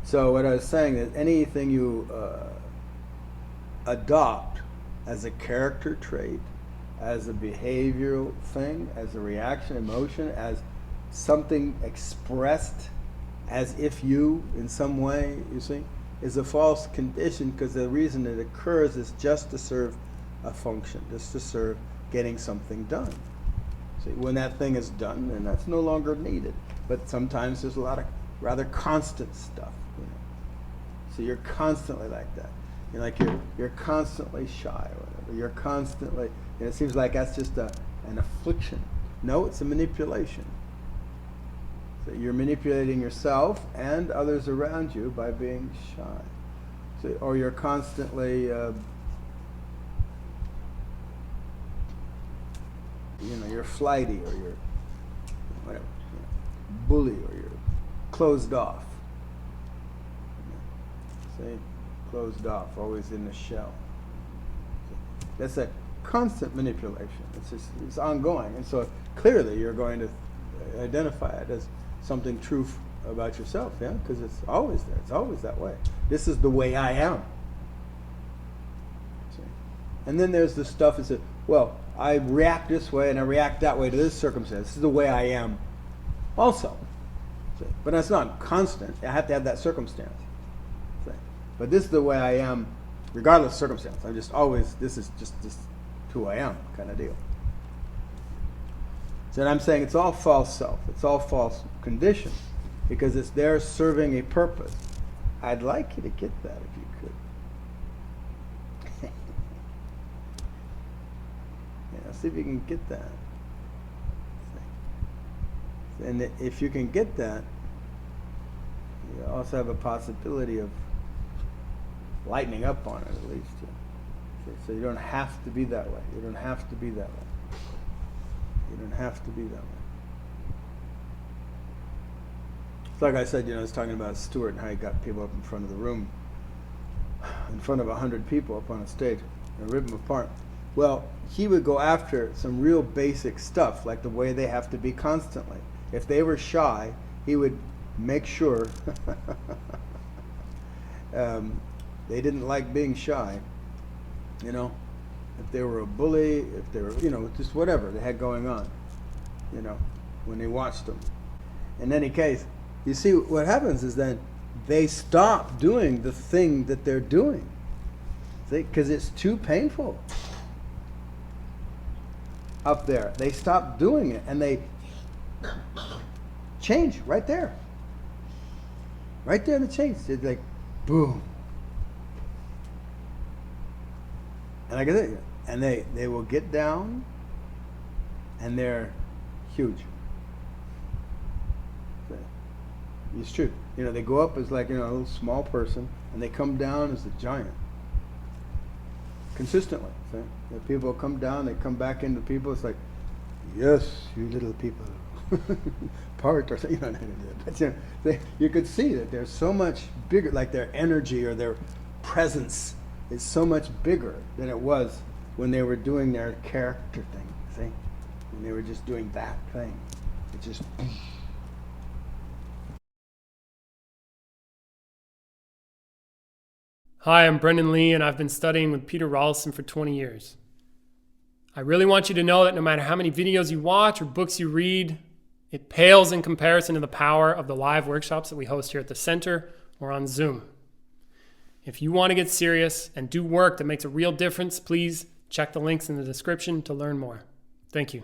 So what I was saying is anything you adopt as a character trait, as a behavioral thing, as a reaction, emotion, as something expressed as if you, in some way, you see, is a false condition, because the reason it occurs is just to serve a function, just to serve getting something done. See, when that thing is done, then that's no longer needed. But sometimes there's a lot of rather constant stuff, you know. So you're constantly like that. You're like you're constantly shy or whatever. You're constantly, and it seems like that's just an affliction. No, it's a manipulation. So you're manipulating yourself and others around you by being shy. So, or you're constantly, you're flighty, or you're whatever, bully, or you're closed off. See, closed off, always in the shell. That's a constant manipulation. It's ongoing, and so clearly you're going to identify it as something true about yourself, yeah, because it's always there. It's always that way. This is the way I am. See? And then there's the stuff that says, well, I react this way and I react that way to this circumstance. This is the way I am also. See? But that's not constant. I have to have that circumstance. See? But this is the way I am regardless of circumstance. I'm just always, this is just who I am kind of deal. So I'm saying it's all false self. It's all false condition, because it's there serving a purpose. I'd like you to get that if you could. See if you can get that. And if you can get that, you also have a possibility of lightening up on it at least. So you don't have to be that way. You don't have to be that way. You don't have to be that way. It's like I said, I was talking about Stuart and how he got people up in front of the room, in front of 100 people up on a stage, and rip them apart. Well, he would go after some real basic stuff, like the way they have to be constantly. If they were shy, he would make sure they didn't like being shy, if they were a bully, if they were, just whatever they had going on, when they watched them. In any case, you see, what happens is then they stop doing the thing that they're doing, because it's too painful up there. They stop doing it, and they change right there. Right there, the change. It's like, boom. And like I said, and they will get down, and they're huge. It's true. They go up as like a little small person, and they come down as a giant. Consistently. See? The people come down, they come back into people. It's like, yes, you little people, part or something. But you could see that they're so much bigger. Like their energy or their presence is so much bigger than it was when they were doing their character thing. See, when they were just doing that thing, it just. Hi, I'm Brendan Lee, and I've been studying with Peter Ralston for 20 years. I really want you to know that no matter how many videos you watch or books you read, it pales in comparison to the power of the live workshops that we host here at the center or on Zoom. If you want to get serious and do work that makes a real difference, please check the links in the description to learn more. Thank you.